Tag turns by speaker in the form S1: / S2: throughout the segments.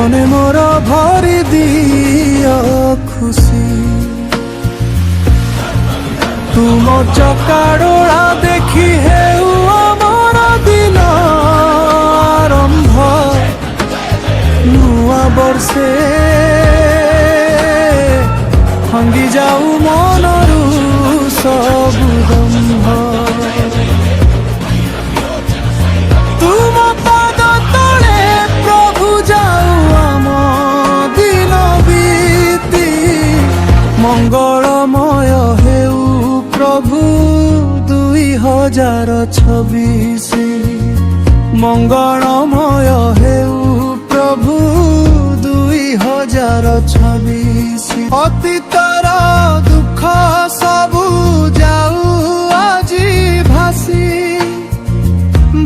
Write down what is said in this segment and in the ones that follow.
S1: মনে মোর ভরি দিও খুশি। তুম চকাড়োড়া দেখি হেউ আমার দিন আরম্ভ, নূয়া বর্ষে ভাঙ্গি যাও মনরু সবু দম্ভ। তুম পাদ তলে প্রভু যাও আম দিন বিতি, মঙ্গলময় হেউ প্রভু 2026। মঙ্গলময় হেউ প্রভু 2026। অতীতর দুঃখ সবু যাও আজি ভাসি,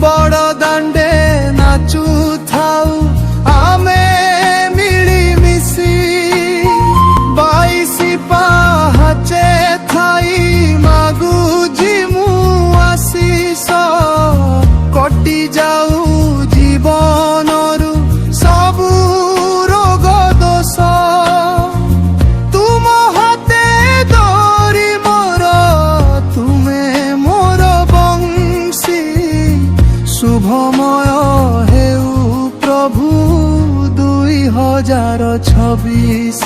S1: বড় দাণ্ডে নাচু থাউ আমে মিলিমিশি। 22 পাহাচে থাই মাগুজি মু আশিষ, কটি যাও জীবনরু সবু রোগ দোষ। তুম হাতে ধরি মোর তুমে মোর বংশী, শুভময় হেউ প্রভু 2026।